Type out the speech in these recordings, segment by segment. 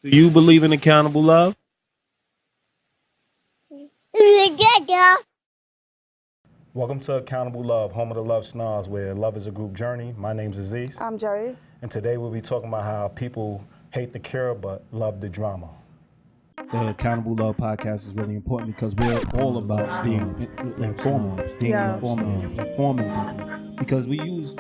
Do you believe in accountable love? Welcome to Accountable Love, home of the LoveSnobs, where love is a group journey. My name's Aziz. I'm Jerry. And today we'll be talking about how people hate the cure but love the drama. The Accountable Love podcast is really important because we're all about being informing people. Because we use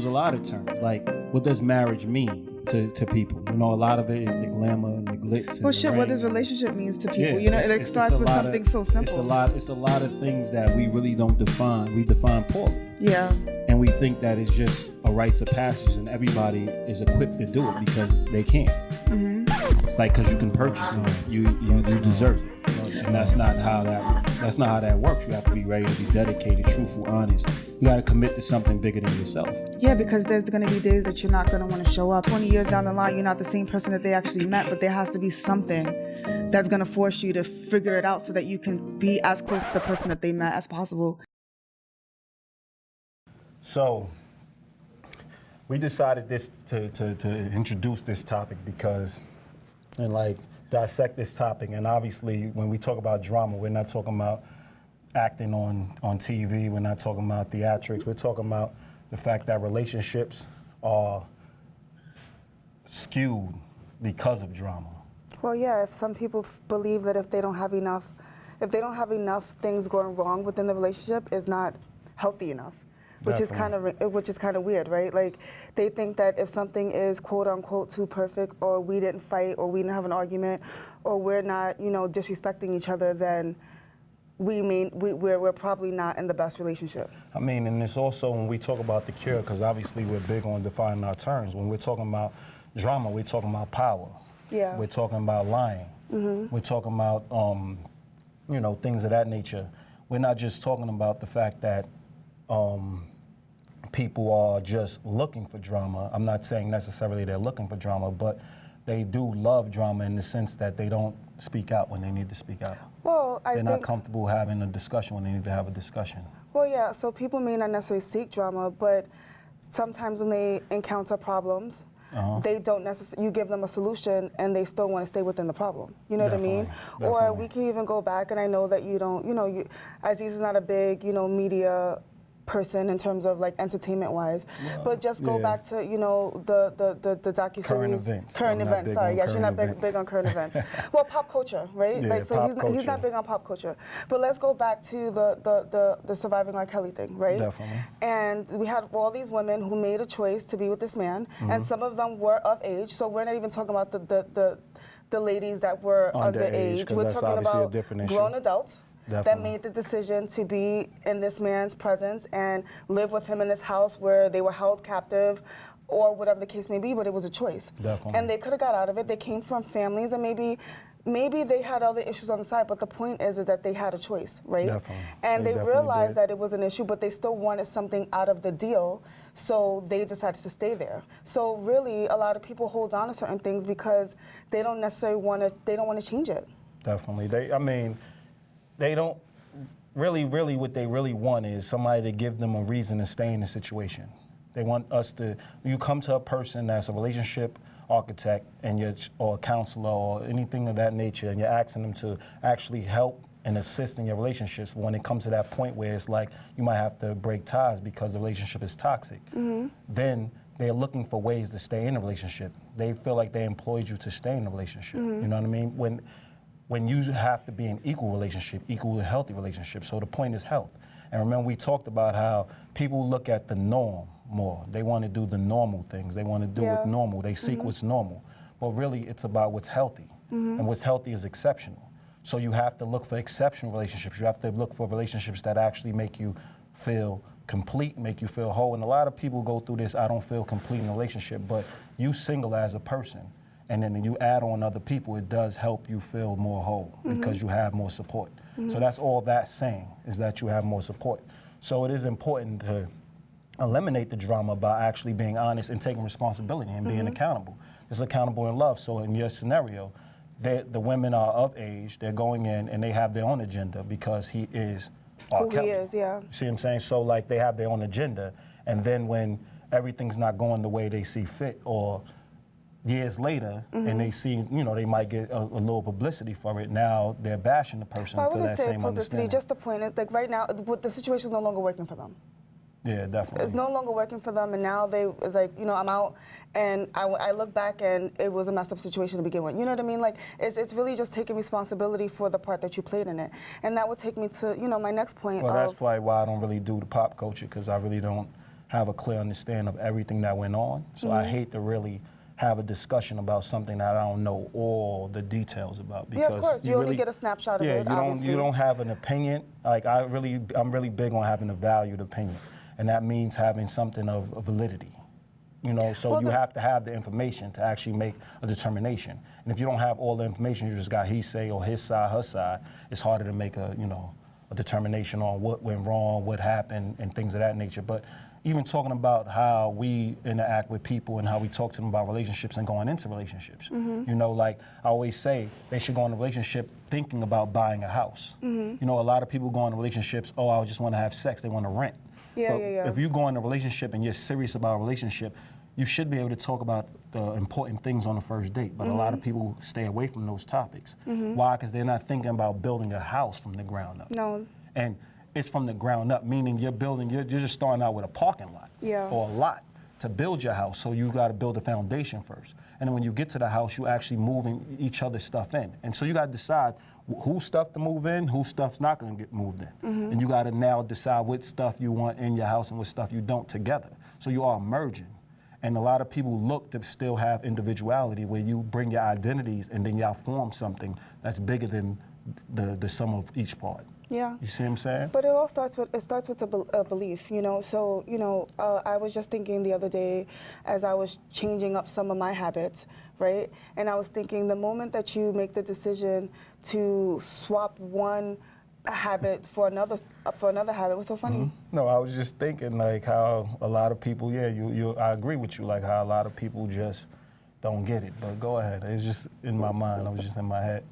a lot of terms, like what does marriage mean to people? You know, a lot of it is the glamour and the glitz. And well, shit, what does relationship means to people? You know, it starts with something so simple. It's a lot of things that we really don't define. We define poorly. Yeah. And we think that it's just a rites of passage and everybody is equipped to do it because they can. Mm-hmm. It's like because you can purchase it, you deserve it. You know, and that's not how that works. You have to be ready to be dedicated, truthful, honest. You got to commit to something bigger than yourself. Yeah, because there's going to be days that you're not going to want to show up. 20 years down the line, you're not the same person that they actually met, but there has to be something that's going to force you to figure it out so that you can be as close to the person that they met as possible. So we decided to introduce this topic because, and like dissect this topic. And obviously, when we talk about drama, we're not talking about acting on TV. We're not talking about theatrics. We're talking about the fact that relationships are skewed because of drama. Well, yeah, if some people believe that if they don't have enough things going wrong within the relationship, is not healthy enough. Which is kind of weird, right? Like, they think that if something is quote unquote too perfect, or we didn't fight, or we didn't have an argument, or we're not, disrespecting each other, then we're probably not in the best relationship. I mean, and it's also when we talk about the cure, because obviously we're big on defining our terms. When we're talking about drama, we're talking about power. Yeah. We're talking about lying. Mm-hmm. We're talking about, things of that nature. We're not just talking about the fact that people are just looking for drama. I'm not saying necessarily they're looking for drama, but they do love drama in the sense that they don't speak out when they need to speak out. Well, they're not comfortable having a discussion when they need to have a discussion. Well, yeah, so people may not necessarily seek drama, but sometimes when they encounter problems, they don't necessarily, you give them a solution and they still want to stay within the problem. You know Definitely, what I mean? Or we can even go back, and I know that you don't, Aziz is not a big, media person in terms of like entertainment wise, but just go back to the docuseries. Current events. Sorry, yes, you're not big on current events. Well, pop culture, right? Yeah, he's not big on pop culture. But let's go back to the surviving R. Kelly thing, right? Definitely. And we had all these women who made a choice to be with this man, and some of them were of age. So we're not even talking about the ladies that were underage. We're talking about grown adults. Definitely. That made the decision to be in this man's presence and live with him in this house where they were held captive or whatever the case may be, but it was a choice. Definitely. And they could have got out of it. They came from families and maybe they had other issues on the side, but the point is that they had a choice, right? Definitely. And they realized that it was an issue, but they still wanted something out of the deal, so they decided to stay there. So really, a lot of people hold on to certain things because they don't necessarily want to change it. Definitely. They don't really what they really want is somebody to give them a reason to stay in the situation. They want you come to a person that's a relationship architect or a counselor or anything of that nature, and you're asking them to actually help and assist in your relationships. When it comes to that point where it's like you might have to break ties because the relationship is toxic, then they're looking for ways to stay in a relationship. They feel like they employed you to stay in a relationship. You know what I mean? When you have to be in equal and healthy relationship. So the point is health. And remember, we talked about how people look at the norm more. They want to do the normal things. They want to do what's normal. They seek what's normal. But really, it's about what's healthy. And what's healthy is exceptional. So you have to look for exceptional relationships. You have to look for relationships that actually make you feel complete, make you feel whole. And a lot of people go through this, I don't feel complete in a relationship, but you single as a person. And then you add on other people, it does help you feel more whole because you have more support. So that's all that's saying, is that you have more support. So it is important to eliminate the drama by actually being honest and taking responsibility and being accountable. It's accountable in love. So in your scenario, the women are of age, they're going in and they have their own agenda because he is R. Kelly. He is, yeah. See what I'm saying? So like they have their own agenda, and then when everything's not going the way they see fit, or years later, and they see, they might get a little publicity for it. Now they're bashing the person I for wouldn't that say same publicity, understanding. just the point is, like right now, the situation is no longer working for them. Yeah, definitely. It's no longer working for them, and now it's like, I'm out, and I look back, and it was a messed up situation to begin with. You know what I mean? Like, it's really just taking responsibility for the part that you played in it. And that would take me to, my next point. Well, that's probably why I don't really do the pop culture, because I really don't have a clear understanding of everything that went on. So I hate to really have a discussion about something that I don't know all the details about. Because yeah, of course. You only get a snapshot of it, obviously. You don't have an opinion. Like, I'm really big on having a valued opinion. And that means having something of validity. So you have to have the information to actually make a determination. And if you don't have all the information, you just got he say or his side, her side, it's harder to make a determination on what went wrong, what happened, and things of that nature. But even talking about how we interact with people and how we talk to them about relationships and going into relationships. Like I always say, they should go in a relationship thinking about buying a house. A lot of people go into relationships, I just want to have sex, they want to rent. Yeah. If you go in a relationship and you're serious about a relationship, you should be able to talk about the important things on the first date. But a lot of people stay away from those topics. Why? Because they're not thinking about building a house from the ground up. No. And it's from the ground up, meaning you're just starting out with a parking lot or a lot to build your house. So you got to build a foundation first. And then when you get to the house, you actually moving each other's stuff in. And so you got to decide whose stuff to move in, whose stuff's not going to get moved in. And you got to now decide what stuff you want in your house and what stuff you don't together. So you are merging. And a lot of people look to still have individuality where you bring your identities and then y'all form something that's bigger than the sum of each part. Yeah. You see what I'm saying? But it starts with a belief, So, I was just thinking the other day as I was changing up some of my habits, right? And I was thinking the moment that you make the decision to swap one habit for another habit, what's so funny? No, I was just thinking like how a lot of people, I agree with you, like how a lot of people just don't get it. But go ahead. It's just in my mind. I was just in my head.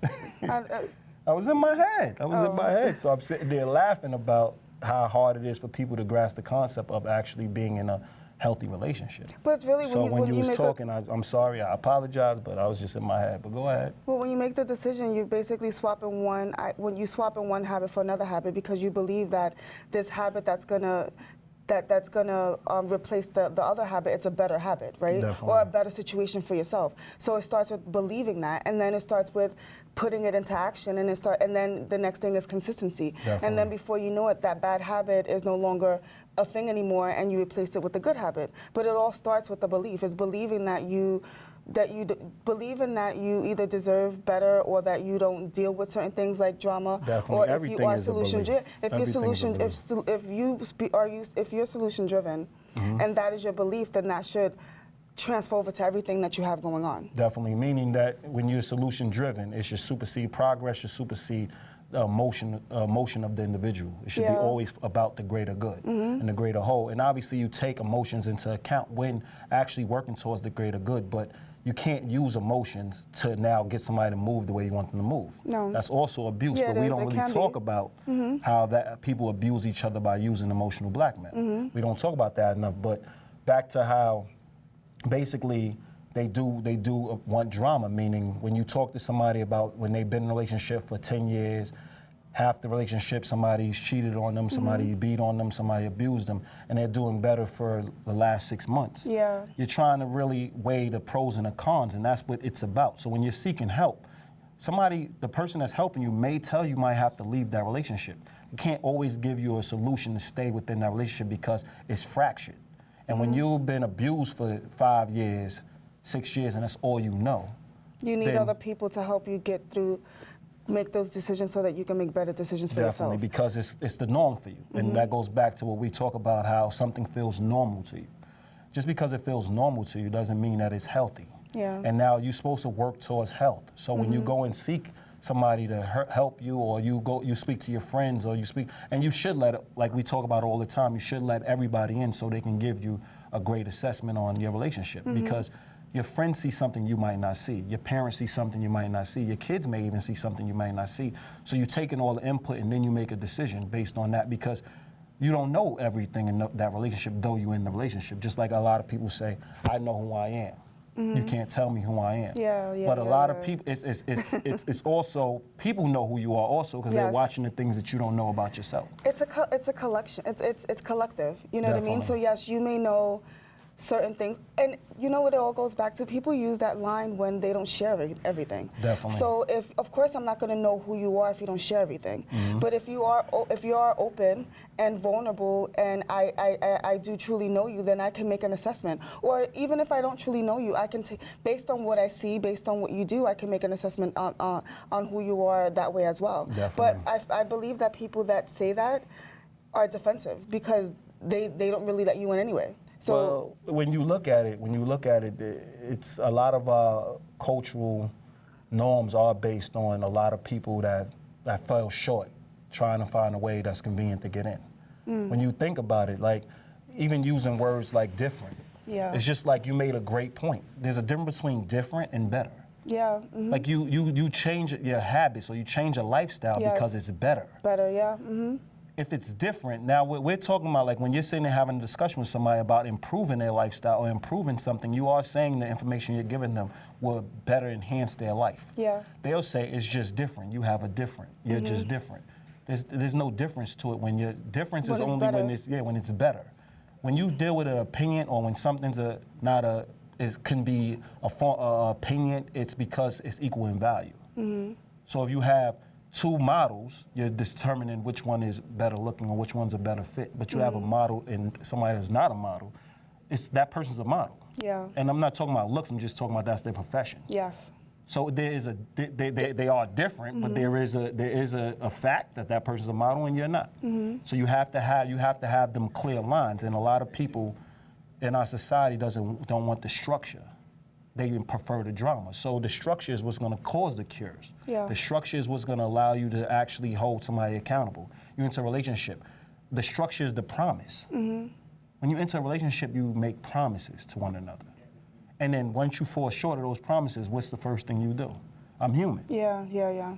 I was in my head. So I'm sitting there laughing about how hard it is for people to grasp the concept of actually being in a healthy relationship. But really, when you was talking, I'm sorry, I apologize, but I was just in my head. But go ahead. Well, when you make the decision, you're basically swapping one habit for another habit because you believe that this habit that's gonna replace the other habit, it's a better habit, right? Definitely. Or a better situation for yourself. So it starts with believing that, and then it starts with putting it into action, and then the next thing is consistency. Definitely. And then before you know it, that bad habit is no longer a thing anymore, and you replace it with a good habit. But it all starts with the belief. It's believing that you believe in that you either deserve better or that you don't deal with certain things like drama. Definitely. Or if Everything you are is a belief. if you're solution driven and that is your belief, then that should transfer over to everything that you have going on. Definitely, meaning that when you're solution driven, it should supersede progress, should supersede motion of the individual. It should be always about the greater good and the greater whole. And obviously you take emotions into account when actually working towards the greater good, but you can't use emotions to now get somebody to move the way you want them to move. No. That's also abuse, Yeah, but we it don't is. It really can talk be. about how that people abuse each other by using emotional blackmail. We don't talk about that enough, but back to how basically they do want drama, meaning when you talk to somebody about when they've been in a relationship for 10 years, half the relationship somebody's cheated on them, somebody beat on them, somebody abused them, and they're doing better for the last 6 months. Yeah. You're trying to really weigh the pros and the cons, and that's what it's about. So when you're seeking help, the person that's helping you may tell you might have to leave that relationship. It can't always give you a solution to stay within that relationship because it's fractured. And when you've been abused for 5 years, 6 years, and that's all you know. You need other people to help you make those decisions so that you can make better decisions for Definitely, yourself. because it's the norm for you. And that goes back to what we talk about, how something feels normal to you. Just because it feels normal to you doesn't mean that it's healthy. Yeah. And now you're supposed to work towards health. So when you go and seek somebody to help you, or you speak to your friends, or and you should like we talk about all the time, you should let everybody in so they can give you a great assessment on your relationship. Because your friends see something you might not see. Your parents see something you might not see. Your kids may even see something you might not see. So you take in all the input and then you make a decision based on that, because you don't know everything in that relationship, though you're in the relationship. Just like a lot of people say, I know who I am. You can't tell me who I am. Yeah, yeah. But a lot of people, it's also, people know who you are also because they're Yes. watching the things that you don't know about yourself. It's a collection. It's collective. You know what I mean? So Definitely. yes, you may know certain things, and you know what it all goes back to. People use that line when they don't share everything. Definitely. So of course, I'm not going to know who you are if you don't share everything. But if you are open and vulnerable, and I do truly know you, then I can make an assessment. Or even if I don't truly know you, I can based on what I see, based on what you do, I can make an assessment on who you are that way as well. Definitely. But I believe that people that say that are defensive because they don't really let you in anyway. So well, when you look at it, it's a lot of our cultural norms are based on a lot of people that fell short, trying to find a way that's convenient to get in. When you think about it, like even using words like different, it's just like you made a great point. There's a difference between different and better. Yeah. Like you change your habits or you change your lifestyle because it's better. Better, yeah. If it's different, now we're talking about like when you're sitting there having a discussion with somebody about improving their lifestyle or improving something, you are saying the information you're giving them will better enhance their life. Yeah. They'll say it's just different. You have a different. You're just different. There's no difference to it when your difference is only when it's better. When you deal with an opinion or when something's can be a opinion, it's because it's equal in value. So if you have two models, you're determining which one is better looking or which one's a better fit. But you have a model and somebody that's not a model, that person's a model. Yeah. And I'm not talking about looks, I'm just talking about that's their profession. Yes. So there is they are different, but there is a fact that person's a model and you're not. So you have to have them clear lines, and a lot of people in our society don't want the structure. They prefer the drama. So the structure is what's going to cause the cures. Yeah. The structure is what's going to allow you to actually hold somebody accountable. You enter a relationship. The structure is the promise. When you enter a relationship, you make promises to one another. And then once you fall short of those promises, what's the first thing you do? I'm human. Yeah.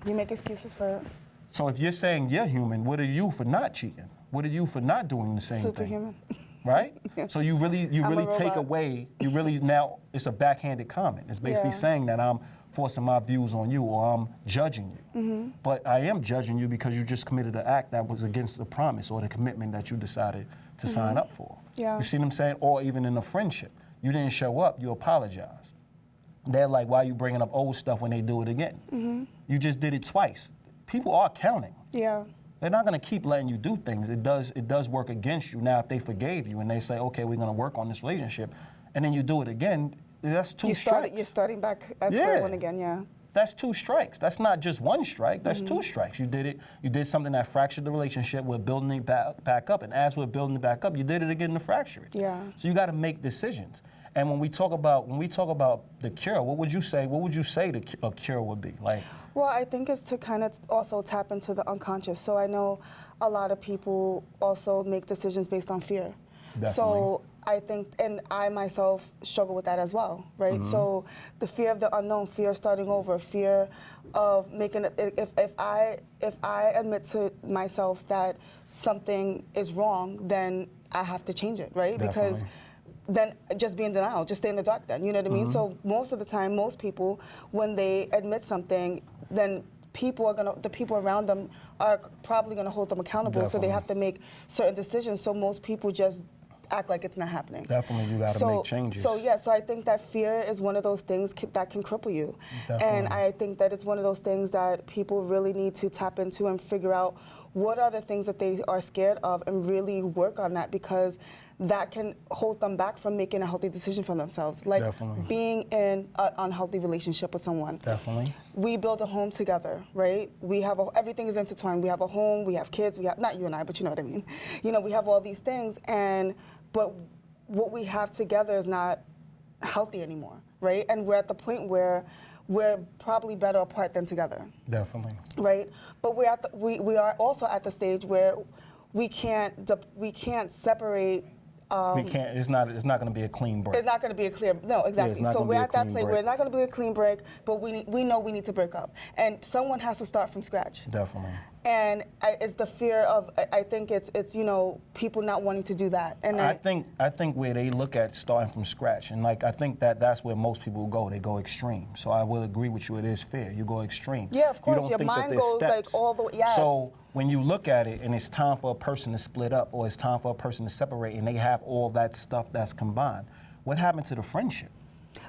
You make excuses for it. So if you're saying you're human, what are you for not cheating? What are you for not doing the same Superhuman. thing? Right? So you really take robot. away, now it's a backhanded comment. It's basically saying that I'm forcing my views on you or I'm judging you. But I am judging you because you just committed an act that was against the promise or the commitment that you decided to sign up for. Yeah. You see what I'm saying? Or even in a friendship. You didn't show up, you apologize. They're like, why are you bringing up old stuff when they do it again? You just did it twice. People are counting. Yeah. They're not going to keep letting you do things. It does work against you. Now, if they forgave you and they say, okay, we're going to work on this relationship, and then you do it again, that's two strikes. You're starting back at square one again, yeah. That's two strikes. That's not just one strike. That's two strikes. You did it. You did something that fractured the relationship. We're building it back up. And as we're building it back up, you did it again to fracture it. Yeah. So you got to make decisions. And when we talk about the cure, what would you say a cure would be? Like, well, I think it's to kind of also tap into the unconscious. So I know a lot of people also make decisions based on fear. Definitely. So I think, and I myself struggle with that as well, right? So the fear of the unknown, fear of starting over, fear of making if I admit to myself that something is wrong, then I have to change it, right? Definitely. Because then just be in denial, just stay in the dark then, you know what I mean? So most of the time, most people, when they admit something, then the people around them are probably gonna hold them accountable, so they have to make certain decisions, so most people just act like it's not happening. Definitely, you gotta make changes. So I think that fear is one of those things that can cripple you. Definitely. And I think that it's one of those things that people really need to tap into and figure out what are the things that they are scared of and really work on that, because that can hold them back from making a healthy decision for themselves. Like Definitely. being in an unhealthy relationship with someone. Definitely. We build a home together, right? Everything is intertwined. We have a home, we have kids, not you and I, but you know what I mean. You know, we have all these things, but what we have together is not healthy anymore, right? And we're at the point where we're probably better apart than together. Definitely. Right? But we are also at the stage where we can't separate we can't. It's not going to be a clean break. It's not going to be a clear. No, exactly. not So gonna we're be a at that clean place break. where it's not going to be a clean break, but we know we need to break up, and someone has to start from scratch. Definitely. And it's the fear of. I think it's people not wanting to do that. And I think where they look at starting from scratch, and like I think that's where most people go. They go extreme. So I will agree with you. It is fair. You go extreme. Yeah, of course. You don't Your think that mind there's goes steps. like all the way. Yes. So when you look at it and it's time for a person to split up or it's time for a person to separate and they have all that stuff that's combined, what happened to the friendship?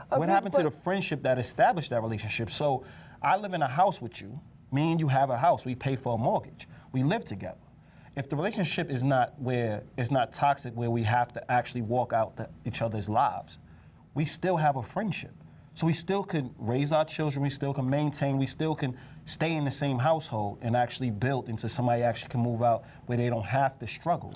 What Agreed, happened to the but- friendship that established that relationship? So I live in a house with you. Me and you have a house. We pay for a mortgage. We live together. If the relationship is not where it's not toxic, where we have to actually walk out each other's lives, we still have a friendship. So we still can raise our children, we still can maintain, we still can stay in the same household and actually build into somebody actually can move out where they don't have to struggle.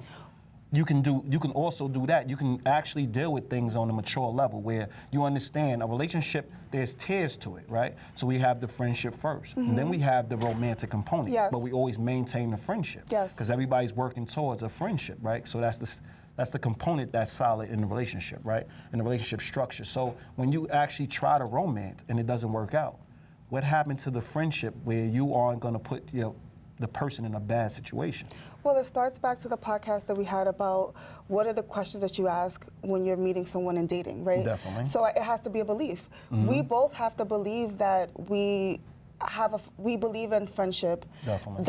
You can also do that. You can actually deal with things on a mature level where you understand a relationship, there's tiers to it, right? So we have the friendship first, and then we have the romantic component, Yes. but we always maintain the friendship. Yes. Because everybody's working towards a friendship, right? So that's the component that's solid in the relationship, right? In the relationship structure. So when you actually try to romance and it doesn't work out, what happened to the friendship where you aren't going to put the person in a bad situation? Well, it starts back to the podcast that we had about what are the questions that you ask when you're meeting someone and dating, right? Definitely. So it has to be a belief. We both have to believe that we believe in friendship. Definitely.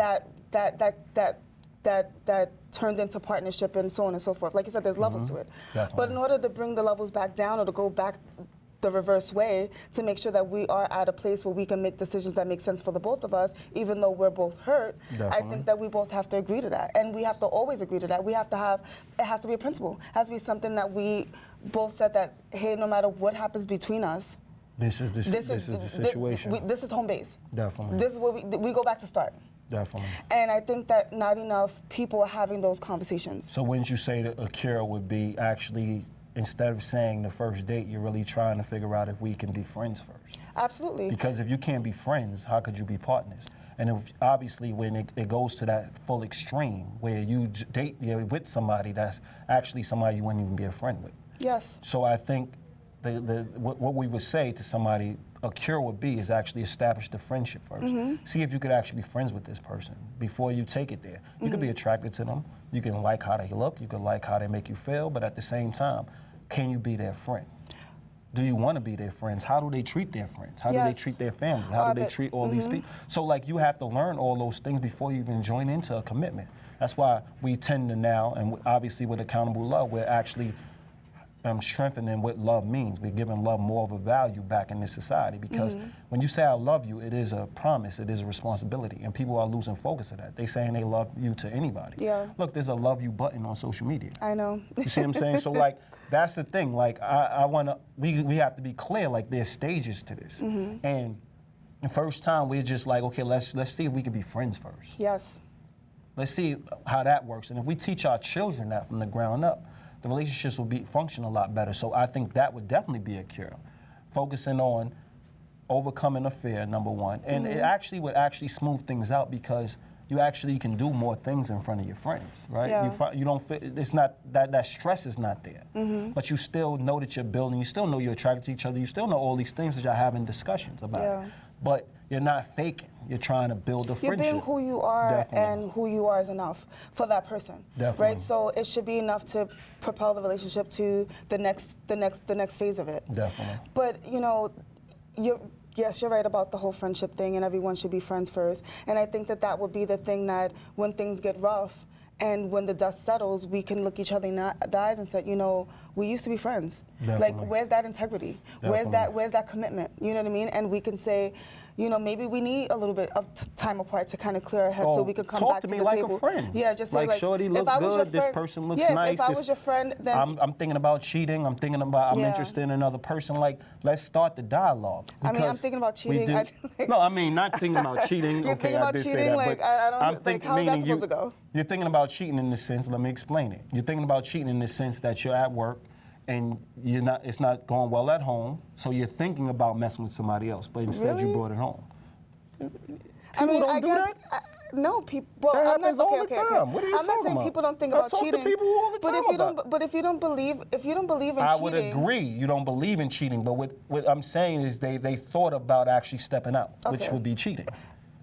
That turned into partnership and so on and so forth. Like you said, there's levels to it. Definitely. But in order to bring the levels back down or to go back the reverse way, to make sure that we are at a place where we can make decisions that make sense for the both of us, even though we're both hurt, I Definitely. think that we both have to agree to that. And we have to always agree to that. It has to be a principle. It has to be something that we both said that, hey, no matter what happens between us, This is the situation. this is home base. Definitely. This is where we go back to start. Definitely. And I think that not enough people are having those conversations. So wouldn't you say that a cure would be actually, instead of saying the first date, you're really trying to figure out if we can be friends first? Absolutely. Because if you can't be friends, how could you be partners? And if, obviously when it goes to that full extreme where you're with somebody that's actually somebody you wouldn't even be a friend with. Yes. So I think what we would say to somebody, a cure would be, is actually establish the friendship first. See if you could actually be friends with this person before you take it there. You could be attracted to them. You can like how they look. You can like how they make you feel. But at the same time, can you be their friend? Do you want to be their friends? How do they treat their friends? How do they Yes. treat their family? How do they treat all these people? So like you have to learn all those things before you even join into a commitment. That's why we tend to now, and obviously with Accountable Love, we're actually strengthening what love means. We're giving love more of a value back in this society because when you say I love you, it is a promise, it is a responsibility, and people are losing focus of that. They saying they love you to anybody. Yeah. Look, there's a love you button on social media. I know. You see what I'm saying? So like, that's the thing. Like we have to be clear, like there's stages to this. And the first time we're just like, okay, let's see if we can be friends first. Yes. Let's see how that works. And if we teach our children that from the ground up, the relationships will function a lot better. So I think that would definitely be a cure. Focusing on overcoming a fear, number one. And it actually would smooth things out because you actually can do more things in front of your friends, right? Yeah. You don't feel, it's not, that stress is not there. But you still know that you're building, you still know you're attracted to each other, you still know all these things that y'all having discussions about. Yeah. But you're not faking. You're trying to build a You're friendship. being who you are, Definitely. and who you are is enough for that person. Definitely. Right? So it should be enough to propel the relationship to the next phase of it. Definitely. But yes, you're right about the whole friendship thing, and everyone should be friends first. And I think that would be the thing that when things get rough and when the dust settles, we can look each other in the eyes and say, we used to be friends. Definitely. Like, where's that integrity? Definitely. Where's that commitment? You know what I mean? And we can say, maybe we need a little bit of time apart to kind of clear our heads so we can come back to the table. Talk to me like a friend. Yeah, just say like shorty, look good, this person looks nice. If I was your friend, then I'm thinking about cheating, I'm interested in another person. Like, let's start the dialogue. I mean, I'm thinking about cheating. No, I mean, not thinking about cheating. You're okay, thinking I about did cheating? say that, like, but I don't I'm like, thinking, how's that meaning supposed to go? You're thinking about cheating in the sense, let me explain it. You're thinking about cheating in the sense that you're at work and it's not going well at home, so you're thinking about messing with somebody else, but instead you brought it home. I mean, People don't I do guess, that? No, people. Well, That I'm not happens all okay. the Okay, time. okay. What are you I'm not talking saying about? people don't think I about talk to cheating. people all the time about But if you don't believe in I cheating, would agree you don't believe in cheating, but what I'm saying is they thought about actually stepping out, which Okay. would be cheating.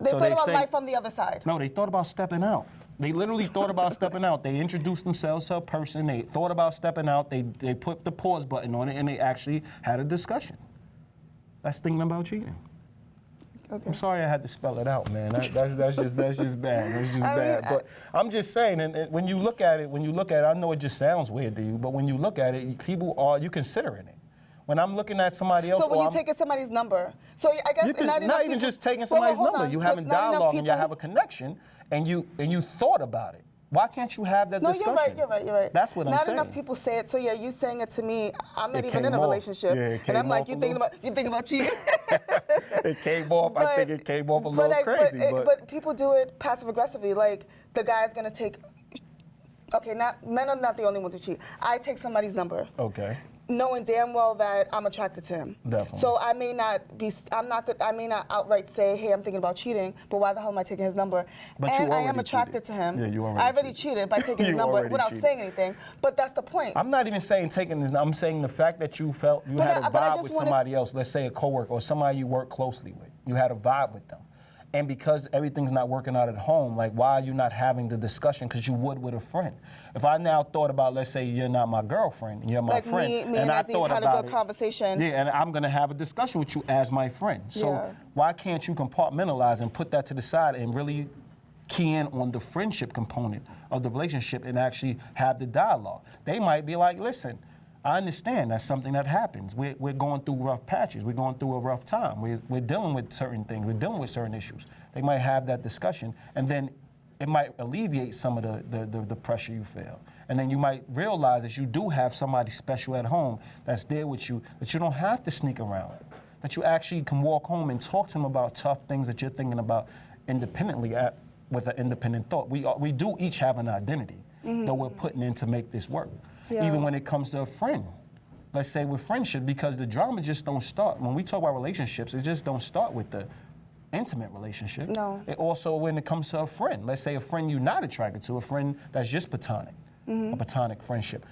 They So thought about say- life on the other side. No, they thought about stepping out. They literally thought about stepping out. They introduced themselves to a person. They thought about stepping out. They put the pause button on it, and they actually had a discussion. That's thinking about cheating. Okay. I'm sorry I had to spell it out, man. That's just bad. That's just bad. But I'm just saying, and when you look at it, I know it just sounds weird to you, but when you look at it, you considering it. When I'm looking at somebody else, So when or you're I'm- taking somebody's number, so I guess you can, not not enough even people, just taking well, somebody's hold number. on. You Look, having not enough dialogue and you people- have a connection, and you thought about it. Why can't you have that No, discussion? you're right. That's what I'm Not saying. enough people say it. So yeah, you saying it to me. I'm not It even in came a off. relationship, Yeah, it and I'm came like, off you a thinking about cheating? It came off. I think it came off a little crazy, but people do it passive aggressively. Like the guy's gonna take. Okay, men are not the only ones who cheat. I take somebody's number. Okay. Knowing damn well that I'm attracted to him. Definitely. So I may not outright say, hey, I'm thinking about cheating, but why the hell am I taking his number? But you and I am already attracted cheated. to him. Yeah, you already I already cheated. cheated by taking his You number already without cheated. saying anything. But that's the point. I'm not even saying taking this. I'm saying the fact that you felt you had a but I vibe just with wanted- somebody else, let's say a coworker or somebody you work closely with. You had a vibe with them. And because everything's not working out at home, like why are you not having the discussion? Because you would with a friend. If I now thought about, let's say you're not my girlfriend, you're my Like friend, me and I Aziz thought had a about good it, conversation. Yeah, and I'm gonna have a discussion with you as my friend. So Yeah. why can't you compartmentalize and put that to the side and really key in on the friendship component of the relationship and actually have the dialogue? They might be like, listen, I understand that's something that happens. We're going through rough patches. We're going through a rough time. We're dealing with certain things. We're dealing with certain issues. They might have that discussion, and then it might alleviate some of the pressure you feel. And then you might realize that you do have somebody special at home that's there with you, that you don't have to sneak around, that you actually can walk home and talk to them about tough things that you're thinking about independently with an independent thought. We do each have an identity that we're putting in to make this work. Yeah. Even when it comes to a friend. Let's say with friendship, because the drama just don't start. When we talk about relationships, it just don't start with the intimate relationship. No. It also, when it comes to a friend, let's say a friend you're not attracted to, a friend that's just platonic, a platonic friendship.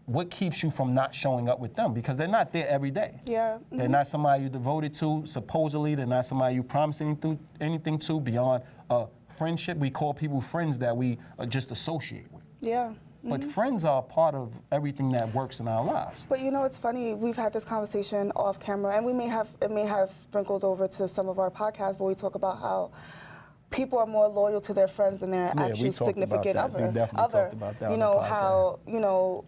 What keeps you from not showing up with them? Because they're not there every day. Yeah. They're not somebody you're devoted to, supposedly. They're not somebody you promise anything to beyond a friendship. We call people friends that we just associate with. Yeah. But friends are a part of everything that works in our lives. But you know, it's funny. We've had this conversation off camera, and it may have sprinkled over to some of our podcasts, where we talk about how people are more loyal to their friends than their Yeah, we actual talked significant about that. We definitely talked about that You on the know podcast. how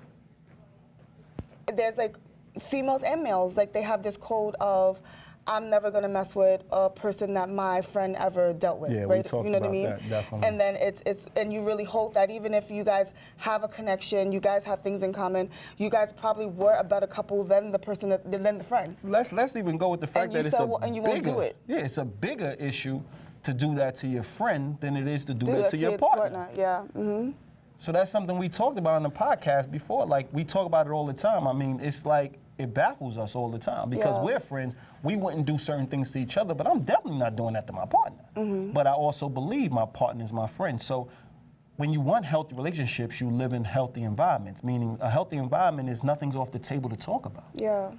there's like females and males, like they have this code of, I'm never gonna mess with a person that my friend ever dealt with, Yeah, we right? talked You know what I about mean? that, definitely. And then and you really hope that even if you guys have a connection, you guys have things in common, you guys probably were a better couple than the person than the friend. Let's even go with the fact And that you it's still won't- and you won't do it. Yeah, it's a bigger issue to do that to your friend than it is to do that to your partner. Yeah. Mm-hmm. So that's something we talked about in the podcast before. Like, we talk about it all the time. I mean, it's like, it baffles us all the time because Yeah. we're friends. We wouldn't do certain things to each other, but I'm definitely not doing that to my partner. But I also believe my partner is my friend. So when you want healthy relationships, you live in healthy environments, meaning a healthy environment is nothing's off the table to talk about. Yeah.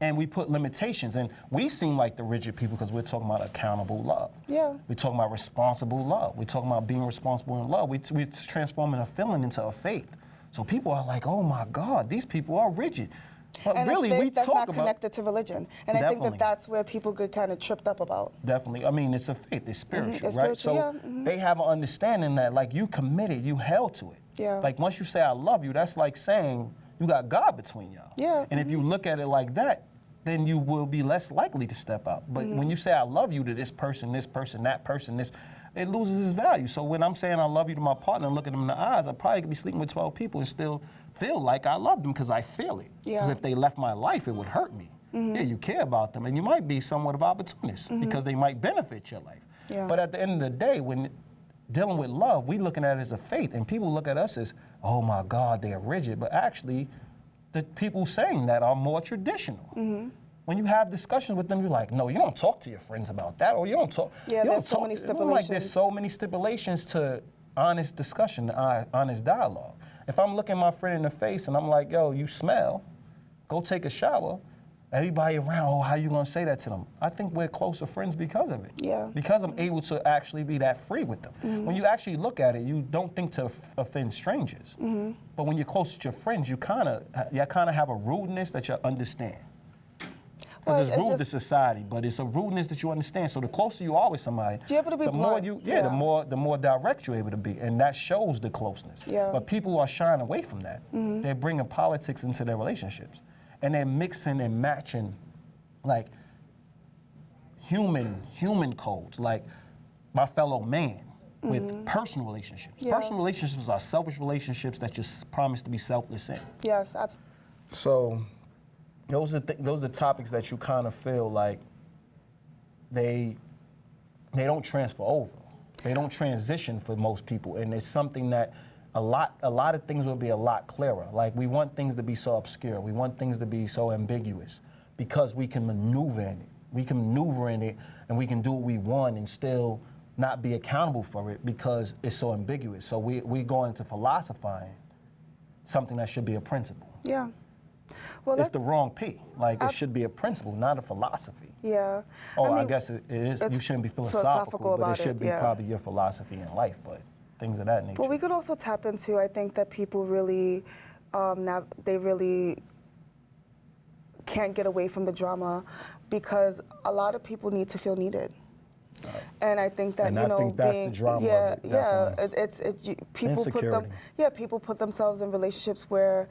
And we put limitations, and we seem like the rigid people because we're talking about accountable love. Yeah. We're talking about responsible love. We're talking about being responsible in love. We're transforming a feeling into a faith. So people are like, oh my God, these people are rigid. But And really, a faith we that's talk not about connected to religion. And I think Definitely. that's where people get kind of tripped up about. Definitely. I mean, it's a faith. It's spiritual, It's right? spiritual, So yeah, they have an understanding that, like, you committed, you held to it. Yeah. Like, once you say, I love you, that's like saying you got God between y'all. Yeah. And if you look at it like that, then you will be less likely to step out. But when you say, I love you to this person, that person, it loses its value. So when I'm saying I love you to my partner and looking them in the eyes, I probably could be sleeping with 12 people and still feel like I love them because I feel it. Yeah. Because if they left my life, it would hurt me. Yeah, you care about them, and you might be somewhat of opportunist because they might benefit your life. Yeah. But at the end of the day, when dealing with love, we looking at it as a faith, and people look at us as, oh my God, they're rigid. But actually, the people saying that are more traditional. when you have discussions with them, you're like, no, you don't talk to your friends about that, or you don't talk. Yeah, you there's don't so talk. many I'm like, stipulations. there's so many stipulations to honest discussion, honest dialogue. If I'm looking my friend in the face and I'm like, yo, you smell, go take a shower, everybody around, oh, how you gonna say that to them? I think we're closer friends because of it. Yeah. Because I'm able to actually be that free with them. When you actually look at it, you don't think to offend strangers. But when you're close to your friends, you kind of have a rudeness that you understand. Well, Because it's rude to just- society, but it's a rudeness that you understand. So the closer you are with somebody, You're able to be the more blunt. the more direct you're able to be, and that shows the closeness. Yeah. But people are shying away from that. They're bringing politics into their relationships, and they're mixing and matching, like human codes, like my fellow man, with personal relationships. Yeah. Personal relationships are selfish relationships that you promise to be selfless in. Yes, absolutely. So those are topics that you kind of feel like they don't transfer over. They don't transition for most people, and it's something that a lot of things will be a lot clearer. Like, we want things to be so obscure. We want things to be so ambiguous because we can maneuver in it. We can maneuver in it, and we can do what we want and still not be accountable for it because it's so ambiguous. So we go into philosophizing something that should be a principle. Yeah. Well, It's the that's- wrong P. Like, it should be a principle, not a philosophy. Yeah. Oh, I mean, guess it is. it's You shouldn't be philosophical philosophical, but about it should it, be yeah. probably your philosophy in life, but things of that nature. But we could also tap into, I think that people really, they really can't get away from the drama because a lot of people need to feel needed. And I think that, And you I know, think that's the being, drama yeah, of it, yeah, definitely. people put them, Insecurity. people put themselves in relationships where,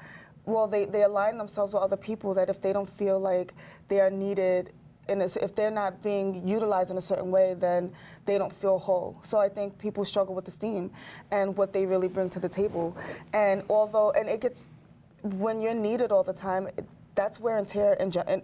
well, they align themselves with other people that if they don't feel like they are needed, and if they're not being utilized in a certain way, then they don't feel whole. So I think people struggle with esteem and what they really bring to the table. And it gets, when you're needed all the time, that's wear and tear in general.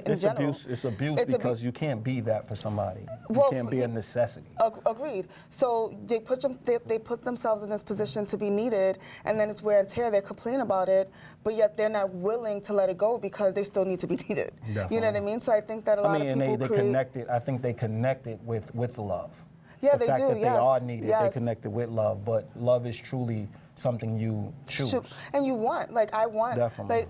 It's abuse because you can't be that for somebody. You can't be a necessity. Agreed. So they put themselves in this position to be needed, and then it's wear and tear. They complain about it, but yet they're not willing to let it go because they still need to be needed. Definitely. You know what I mean? So I think that a lot of people they connect it. I think they connect it with love. Yeah, the they fact do, that they yes, are needed, yes. they connect it with love. But love is truly something you choose. And you want, like, I want, Definitely.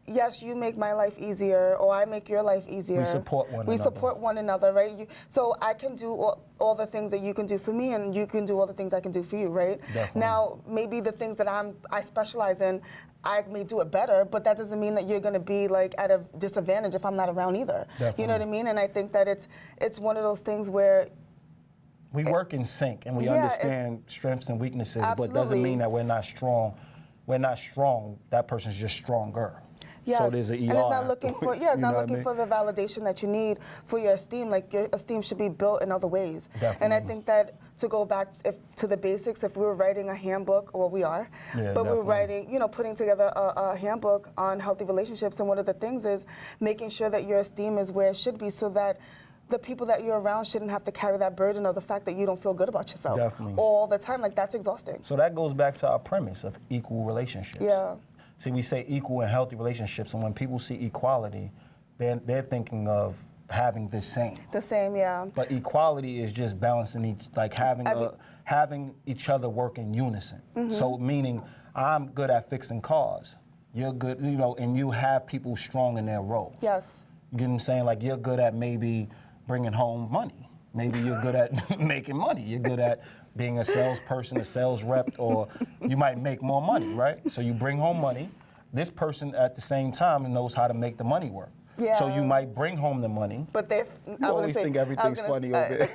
yes, you make my life easier, or I make your life easier. We support one another. We support one another, right? So I can do all the things that you can do for me, and you can do all the things I can do for you, right? Definitely. Now, maybe the things that I specialize in, I may do it better, but that doesn't mean that you're going to be like at a disadvantage if I'm not around either. Definitely. You know what I mean? And I think that it's one of those things where we work in sync and we understand strengths and weaknesses, but doesn't Absolutely. mean that we're not strong. We're not strong. That person's just stronger. Yes. So there's an ER. And it's not looking for afterwards, it's not you know what I looking mean? for the validation that you need for your esteem. Like, your esteem should be built in other ways. Definitely. And I think that to go back to the basics, if we were writing a handbook, well, we are, Yeah, but we're definitely. writing, putting together a handbook on healthy relationships, and one of the things is making sure that your esteem is where it should be, so that the people that you're around shouldn't have to carry that burden of the fact that you don't feel good about yourself Definitely. all the time. Like, that's exhausting. So that goes back to our premise of equal relationships. Yeah. See, we say equal and healthy relationships, and when people see equality, they're thinking of having the same. The same, yeah. But equality is just balancing having each other work in unison. Mm-hmm. So meaning, I'm good at fixing cars. You're good, and you have people strong in their roles. Yes. You get what I'm saying? Like, you're good at maybe bringing home money. Maybe you're good at making money. You're good at being a salesperson, a sales rep, or you might make more money, right? So you bring home money. This person at the same time knows how to make the money work. Yeah. So you might bring home the money. But You always think everything's funny over there.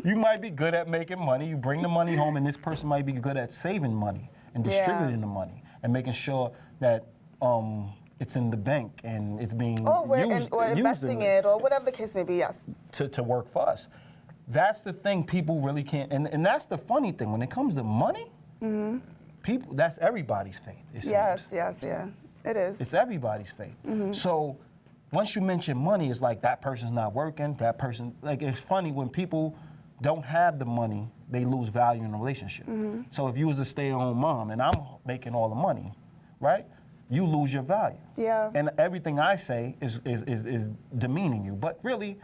You might be good at making money. You bring the money home, and this person might be good at saving money and distributing the money and making sure that it's in the bank and it's being used, or investing it, or whatever the case may be. Yes. to work for us. That's the thing people really can't, and that's the funny thing when it comes to money. People, that's everybody's faith. It seems. Yes, it is. It's everybody's faith. So once you mention money, it's like that person's not working. That person, like, it's funny when people don't have the money, they lose value in a relationship. So if you was a stay-at-home mom and I'm making all the money, right? you lose your value. Yeah. And everything I say is demeaning you. But really,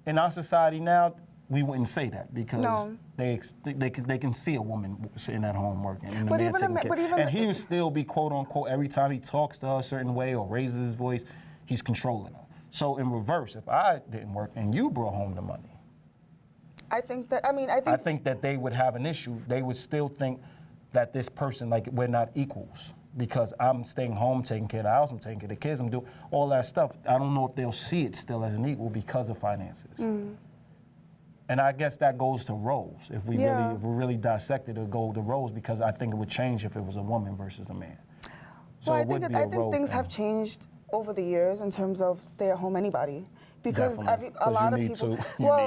in our society now, we wouldn't say that because they can see a woman sitting at home working and But the man even a taking ma- care. but even And a- he would still be quote unquote every time he talks to her a certain way or raises his voice, he's controlling her. So in reverse, if I didn't work and you brought home the money, I think that I think that they would have an issue. They would still think that this person, like, we're not equals because I'm staying home, taking care of the house, I'm taking care of the kids, I'm doing all that stuff. I don't know if they'll see it still as an equal because of finances. And I guess that goes to roles. If we really dissected it, go to roles, because I think it would change if it was a woman versus a man. So well, it would be a I think role things thing. have changed over the years in terms of stay-at-home anybody, because Definitely. a lot of you need people.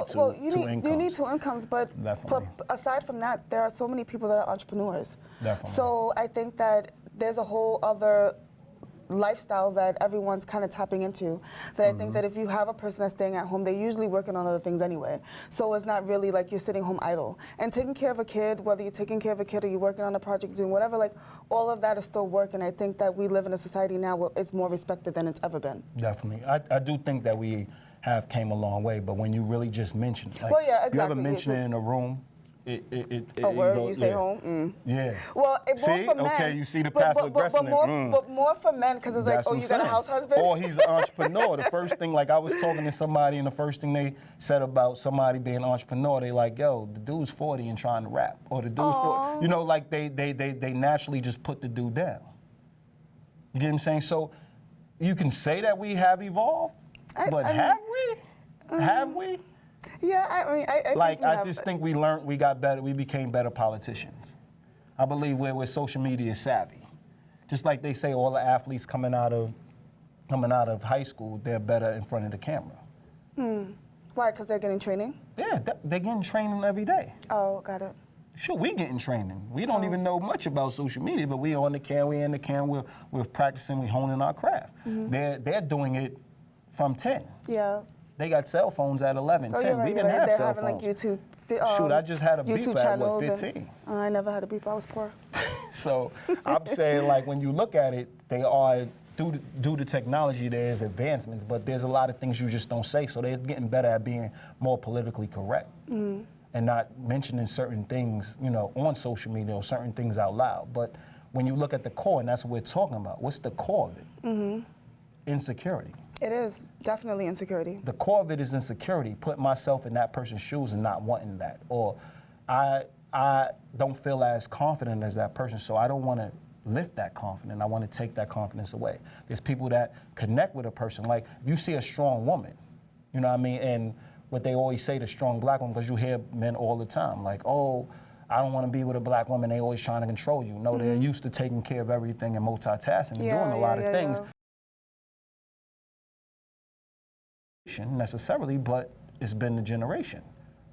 two you need incomes. two incomes, but Definitely. aside from that, there are so many people that are entrepreneurs. Definitely. So I think that there's a whole other lifestyle that everyone's kind of tapping into, that I think that if you have a person that's staying at home, they're usually working on other things anyway. So it's not really like you're sitting home idle. And taking care of a kid, whether you're taking care of a kid or you're working on a project, doing whatever, like all of that is still work. And I think that we live in a society now where it's more respected than it's ever been. Definitely. I do think that we have came a long way, but when you really just mention it, like, Well, yeah, you ever exactly. mention it in a room, A word, goes- you stay yeah. home? Yeah. Well, See? more for men. Okay, you see the but passive aggressive. but more for men, because it's like, That's oh, what you I'm got a saying. house husband? Or he's an entrepreneur. The first thing, like I was talking to somebody, and the first thing they said about somebody being an entrepreneur, they like, yo, the dude's 40 and trying to rap. Or the dude's 40. You know, like they naturally just put the dude down. You get what I'm saying? So you can say that we have evolved, but have we? Have we? Yeah, I mean, I Like, think we I have, just think we learned, we got better, we became better politicians. I believe we're social media savvy. Just like they say all the athletes coming out of high school, they're better in front of the camera. Why? Because they're getting training? Yeah, they're getting training every day. Oh, got it. Sure, we getting training. We don't even know much about social media, but we on the cam, we in the cam, we're practicing, we honing our craft. They're doing it from 10. Yeah. They got cell phones at 11, Oh, 10. you're right, We you're didn't right. have They're cell having phones. like YouTube. Shoot, I just had a beep YouTube at, channels. 15? I never had a beep. I was poor. So I'm saying, like, when you look at it, they are, due to technology, there's advancements, but there's a lot of things you just don't say. So they're getting better at being more politically correct and not mentioning certain things, you know, on social media or certain things out loud. But when you look at the core, and that's what we're talking about, what's the core of it? Insecurity. It is definitely insecurity. The core of it is insecurity, putting myself in that person's shoes and not wanting that. Or I don't feel as confident as that person, so I don't want to lift that confidence. I want to take that confidence away. There's people that connect with a person. Like, if you see a strong woman, you know what I mean? And what they always say, the strong black woman, because you hear men all the time, like, oh, I don't want to be with a black woman, they always trying to control you. No, they're used to taking care of everything and multitasking and doing a lot of things. Necessarily, but it's been the generation.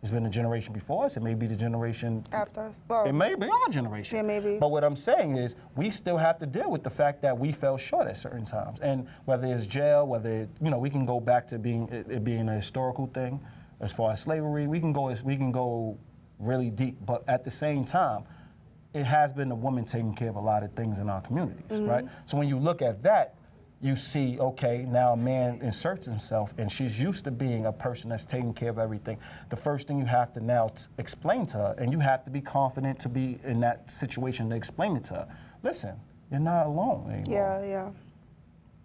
It's been the generation before us. It may be the generation After us. Well, it may be our generation. Yeah, maybe. But what I'm saying is, we still have to deal with the fact that we fell short at certain times, and whether it's jail, whether we can go back to it being a historical thing, as far as slavery. We can go really deep, but at the same time, it has been the woman taking care of a lot of things in our communities, right? So when you look at that, you see, okay, now a man inserts himself, and she's used to being a person that's taking care of everything. The first thing you have to now explain to her, and you have to be confident to be in that situation to explain it to her. Listen, you're not alone anymore. yeah.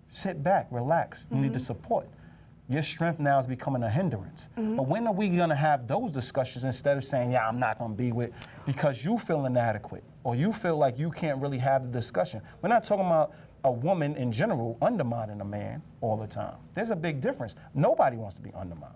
Sit back, relax. You need the support. Your strength now is becoming a hindrance. But when are we gonna have those discussions instead of saying, yeah, I'm not gonna be with, because you feel inadequate, or you feel like you can't really have the discussion. We're not talking about a woman in general undermining a man all the time. There's a big difference. Nobody wants to be undermined.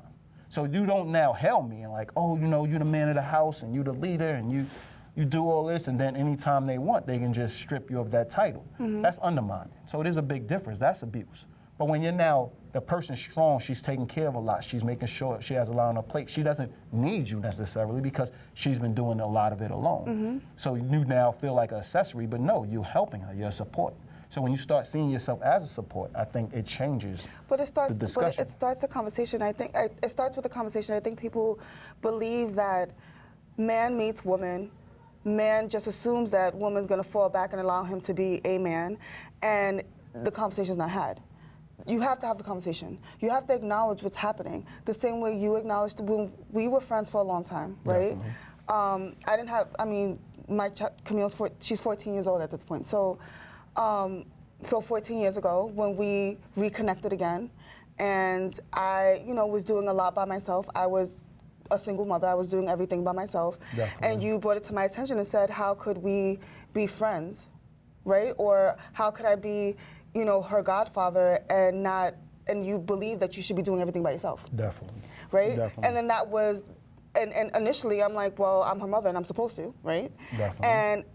So you don't now hail me and like, oh, you're the man of the house and you the leader and you do all this, and then anytime they want, they can just strip you of that title. That's undermining. So it is a big difference. That's abuse. But when you're now, the person's strong, she's taking care of a lot, she's making sure she has a lot on her plate, she doesn't need you necessarily because she's been doing a lot of it alone. So you now feel like an accessory, but no, you're helping her, you're a support. So when you start seeing yourself as a support, I think it changes the discussion. But it starts a conversation. I think it starts with a conversation. I think people believe that man meets woman, man just assumes that woman's gonna fall back and allow him to be a man, and the conversation's not had. You have to have the conversation. You have to acknowledge what's happening. The same way you acknowledged when we were friends for a long time, right? Camille's she's 14 years old at this point. So 14 years ago, when we reconnected again, and I, was doing a lot by myself. I was a single mother. I was doing everything by myself. Definitely. And you brought it to my attention and said, how could we be friends, right? Or how could I be, her godfather and you believe that you should be doing everything by yourself. Definitely. Right? Definitely. And then that was, and initially I'm like, well, I'm her mother and I'm supposed to, right? Definitely.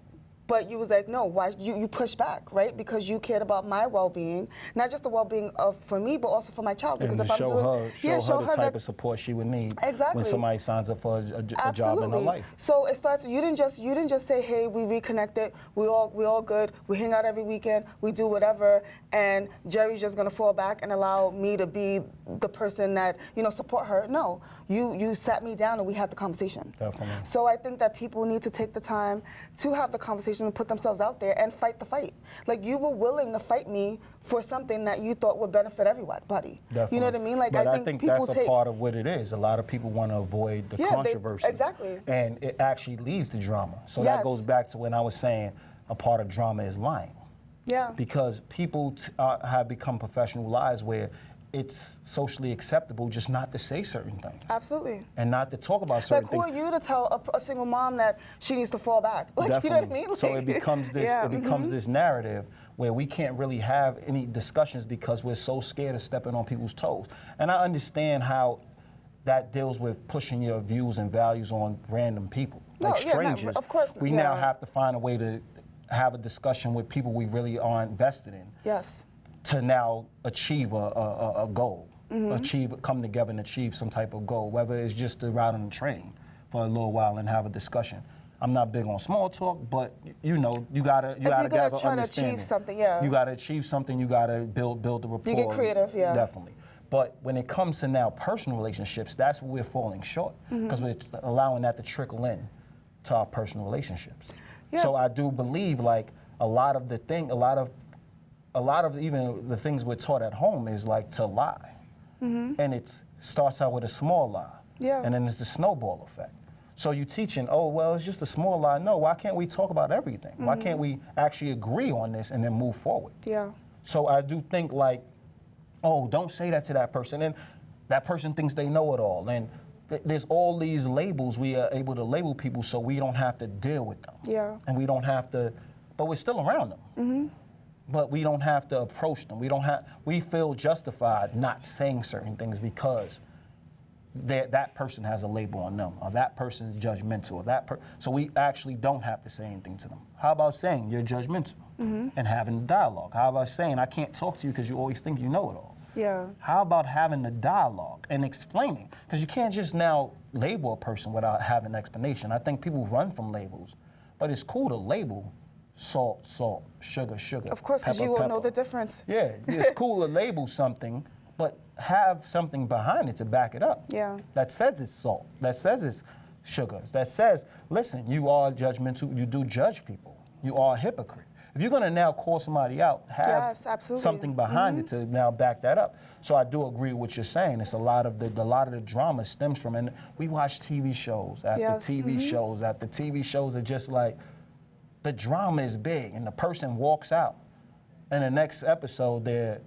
But you was like, no, why? You pushed back, right? Because you cared about my well-being, not just the well-being for me, but also for my child. Because and if to I'm doing, show her the type of support she would need when somebody signs up for a job in her life. So it starts. You didn't just say, hey, we reconnected. We all good. We hang out every weekend. We do whatever. And Jerry's just gonna fall back and allow me to be the person that support her. No, you sat me down and we had the conversation. Definitely. So I think that people need to take the time to have the conversation and put themselves out there and fight the fight. Like, you were willing to fight me for something that you thought would benefit everybody. Definitely. You know what I mean? Like, but I think people that's a part of what it is. A lot of people want to avoid the controversy. Exactly. And it actually leads to drama. So Yes. that goes back to when I was saying a part of drama is lying. Yeah. Because people have become professional liars where it's socially acceptable just not to say certain things. Absolutely. And not to talk about certain Like, things. who are you to tell a single mom that she needs to fall back? Like, Definitely. you know what I mean? Like, So it becomes this. yeah, It becomes this narrative where we can't really have any discussions because we're so scared of stepping on people's toes. And I understand how that deals with pushing your views and values on random people, No, like yeah, no, strangers. of course, we yeah. now have to find a way to have a discussion with people we really are invested in. Yes. To now achieve a goal, come together and achieve some type of goal, whether it's just to ride on the train for a little while and have a discussion. I'm not big on small talk, but you gotta If you're have gonna an try to understanding. achieve something, yeah. You gotta achieve something. You gotta build the rapport. You get creative, yeah. Definitely. But when it comes to now personal relationships, that's where we're falling short because we're allowing that to trickle in to our personal relationships. Yeah. So I do believe like a lot of even the things we're taught at home is like to lie. And it starts out with a small lie. Yeah. And then it's the snowball effect. So you teaching, oh, well, it's just a small lie. No, why can't we talk about everything? Why can't we actually agree on this and then move forward? Yeah. So I do think like, oh, don't say that to that person. And that person thinks they know it all. And there's all these labels we are able to label people so we don't have to deal with them. Yeah. And we don't have to, but we're still around them. But we don't have to approach them. We feel justified not saying certain things because that person has a label on them, or that person is judgmental, or so we actually don't have to say anything to them. How about saying you're judgmental and having a dialogue? How about saying I can't talk to you because you always think you know it all? Yeah. How about having a dialogue and explaining? Because you can't just now label a person without having an explanation. I think people run from labels, but it's cool to label salt, salt, sugar, sugar. Of course, because you won't know the difference. Yeah, it's cool to label something, but have something behind it to back it up. Yeah. That says it's salt, that says it's sugars, that says, listen, you are judgmental, you do judge people, you are a hypocrite. If you're gonna now call somebody out, have something behind it to now back that up. So I do agree with what you're saying. It's a lot of the drama stems from, and we watch TV shows after TV shows after TV shows are just like, the drama is big and the person walks out. And the next episode, they're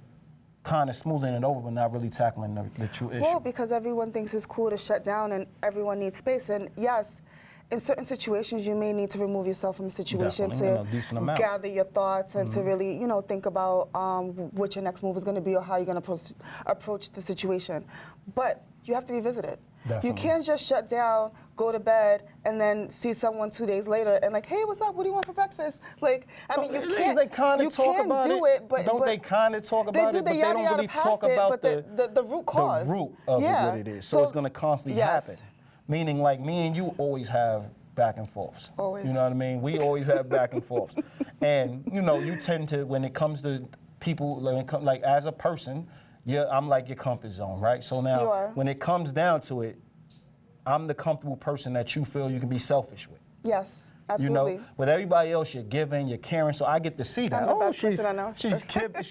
kind of smoothing it over but not really tackling the true issue. Well, because everyone thinks it's cool to shut down and everyone needs space. And yes, in certain situations, you may need to remove yourself from a situation to gather your thoughts and to really, think about what your next move is going to be or how you're going to approach the situation. But you have to revisit it. Definitely. You can't just shut down, go to bed, and then see someone 2 days later and like, hey, what's up? What do you want for breakfast? Like, I mean, you can't. They kind of talk about it, but don't they kind of talk about it? But they don't really talk about the root cause. The root of what it is. So it's going to constantly happen. Meaning, like me and you always have back and forths. Always. You know what I mean? We always have back and forths. And you tend to, when it comes to people, like as a person. Yeah, I'm like your comfort zone, right? So now, when it comes down to it, I'm the comfortable person that you feel you can be selfish with. Yes, Absolutely. You know, with everybody else, you're giving, you're caring, so I get to see that. I'm the best person I know. she's giving,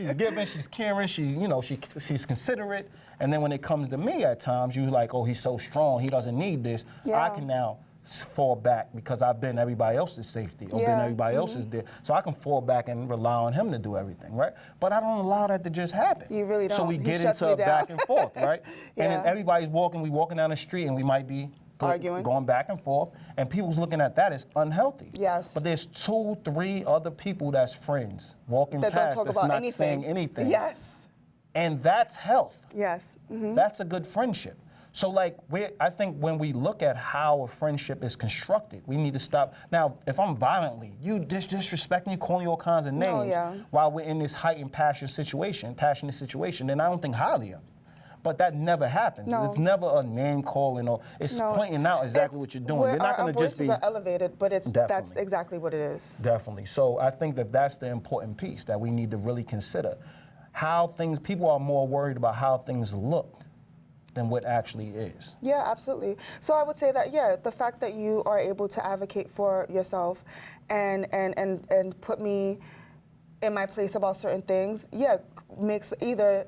she's caring, she's considerate. And then when it comes to me at times, you're like, oh, he's so strong, he doesn't need this. Yeah. I can now fall back because I've been everybody else's safety or been everybody else's there. So I can fall back and rely on him to do everything, right? But I don't allow that to just happen. You really don't. So we He get shuts into me a down. back and forth, right? Yeah. And then everybody's walking down the street and we might be arguing, going back and forth, and people's looking at that as unhealthy. Yes. But there's 2, 3 other people that's friends walking that past don't talk that's about not anything. saying anything. Yes. And that's health. Yes. Mm-hmm. That's a good friendship. So like, I think when we look at how a friendship is constructed, we need to stop. Now, if I'm violently, you disrespecting, you calling you all kinds of names while we're in this heightened passionate situation, then I don't think highly of you. But that never happens. No. It's never a name calling or it's pointing out exactly what you're doing. You're not going to just be. Our voices are elevated, but that's exactly what it is. Definitely. So I think that's the important piece that we need to really consider. People are more worried about how things look than what actually is. Yeah, absolutely. So I would say that, the fact that you are able to advocate for yourself and put me in my place about certain things, it's either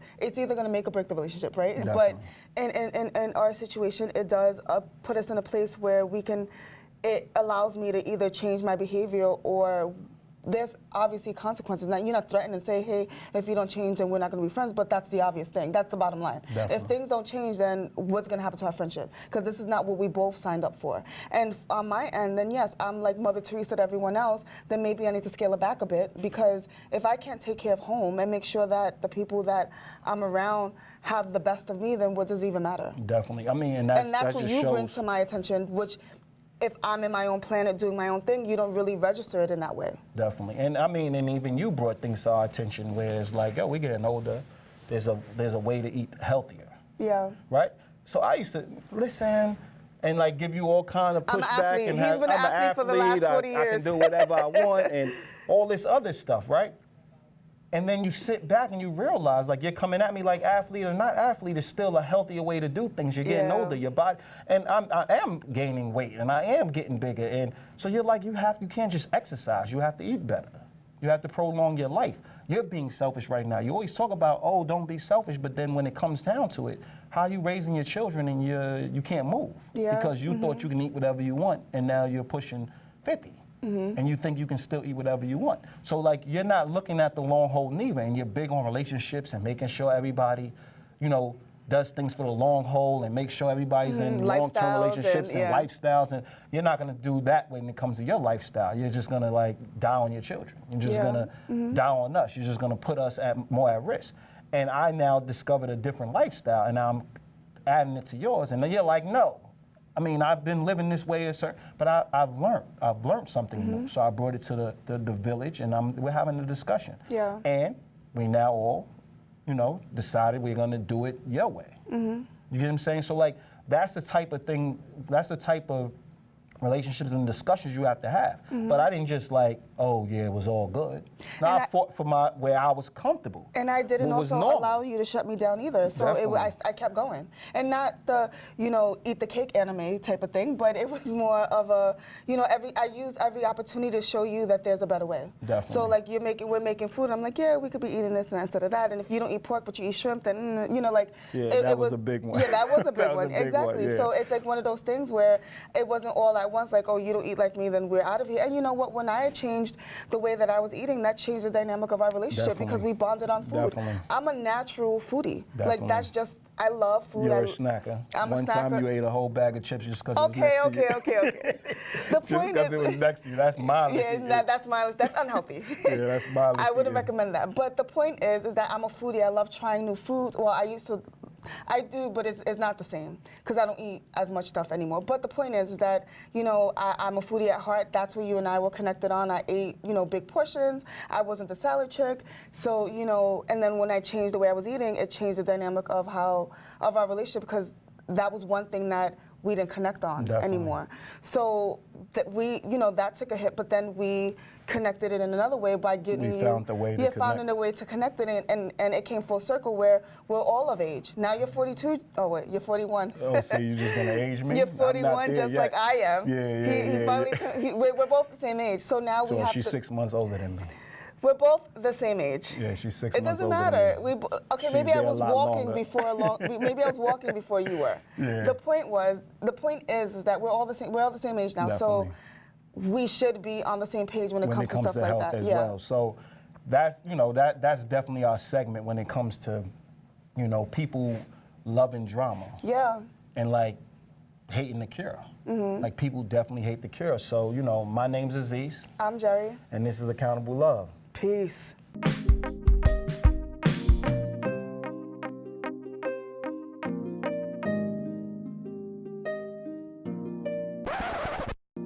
going to make or break the relationship, right? Definitely. But in our situation, it does put us in a place where it allows me to either change my behavior or there's obviously consequences. Now, you're not threatened and say, hey, if you don't change, then we're not going to be friends, but that's the obvious thing. That's the bottom line. Definitely. If things don't change, then what's going to happen to our friendship? Because this is not what we both signed up for. And on my end, then yes, I'm like Mother Teresa to everyone else, then maybe I need to scale it back a bit, because if I can't take care of home and make sure that the people that I'm around have the best of me, then what does it even matter? Definitely. I mean, and that's what you bring to my attention, which if I'm in my own planet doing my own thing, you don't really register it in that way. Definitely. And I mean, and even you brought things to our attention where it's like, we're getting older. There's a way to eat healthier. Yeah. Right? So I used to listen and like give you all kind of pushback. I'm an athlete. And He's been an athlete for the last 40 years. I can do whatever I want and all this other stuff, right? And then you sit back and you realize, like, you're coming at me like athlete or not athlete is still a healthier way to do things. You're getting older, your body, and I am gaining weight and I am getting bigger. And so you're like, you can't just exercise. You have to eat better. You have to prolong your life. You're being selfish right now. You always talk about, oh, don't be selfish, but then when it comes down to it, how are you raising your children and you can't move? Yeah. Because you thought you can eat whatever you want, and now you're pushing 50. And you think you can still eat whatever you want. So like, you're not looking at the long haul neither, and you're big on relationships and making sure everybody, does things for the long haul and make sure everybody's in long-term relationships and lifestyles, and you're not gonna do that when it comes to your lifestyle. You're just gonna like die on your children. You're just gonna die on us. You're just gonna put us more at risk. And I now discovered a different lifestyle, and I'm adding it to yours, and then you're like, no. I mean, I've been living this way, but I've learned something new. So I brought it to the village, and we're having a discussion. Yeah. And we now all, decided we're gonna do it your way. You get what I'm saying? So like, that's the type of thing, that's the type of relationships and discussions you have to have. But I didn't just like, oh yeah, it was all good. No, I fought for where I was comfortable. And I didn't also allow you to shut me down either. So I kept going. And not the, eat the cake anime type of thing, but it was more of a, I use every opportunity to show you that there's a better way. Definitely. So like we're making food, and I'm like, yeah, we could be eating this and instead of that. And if you don't eat pork but you eat shrimp, then, that was a big one. Yeah, that was a big That was one. a big Exactly. one, yeah. So it's like one of those things where it wasn't all at once, like, oh, you don't eat like me, then we're out of here. And you know what? When I changed the way that I was eating, that changed the dynamic of our relationship because we bonded on food. Definitely. I'm a natural foodie. Definitely. Like, that's just, I love food. You're a snacker. I'm a snacker. One time you ate a whole bag of chips just because it was next to you. Okay. The Just point because is, it was next to you. That's mindless. yeah, that's mindless. That's unhealthy. Yeah, that's mindless. I wouldn't recommend that. But the point is that I'm a foodie. I love trying new foods. Well, I do, but it's not the same because I don't eat as much stuff anymore. But the point is that, I'm a foodie at heart. That's what you and I were connected on. I ate, big portions. I wasn't the salad chick. So, and then when I changed the way I was eating, it changed the dynamic of our relationship because that was one thing that we didn't connect on anymore. So that that took a hit, but then we connected it in another way by getting found a way to connect. found a way to connect it, and it came full circle where we're all of age. Now you're 42. Oh wait, you're 41. Oh, so you're just gonna age me? You're 41, just like I am. Yeah. We're both the same age. So now we have she's 6 months older than me. We're both the same age. Yeah, she's 6 It months doesn't older matter. than me. Maybe I there a was lot walking longer. maybe I was walking before you were. Yeah. The point is that we're all the same age now. Definitely. So we should be on the same page when it comes to stuff like health that. as well. So that's definitely our segment when it comes to people loving drama. Yeah. And like hating the cure. Like people definitely hate the cure. So my name's Aziz. I'm Jerry. And this is Accountable Love. Peace.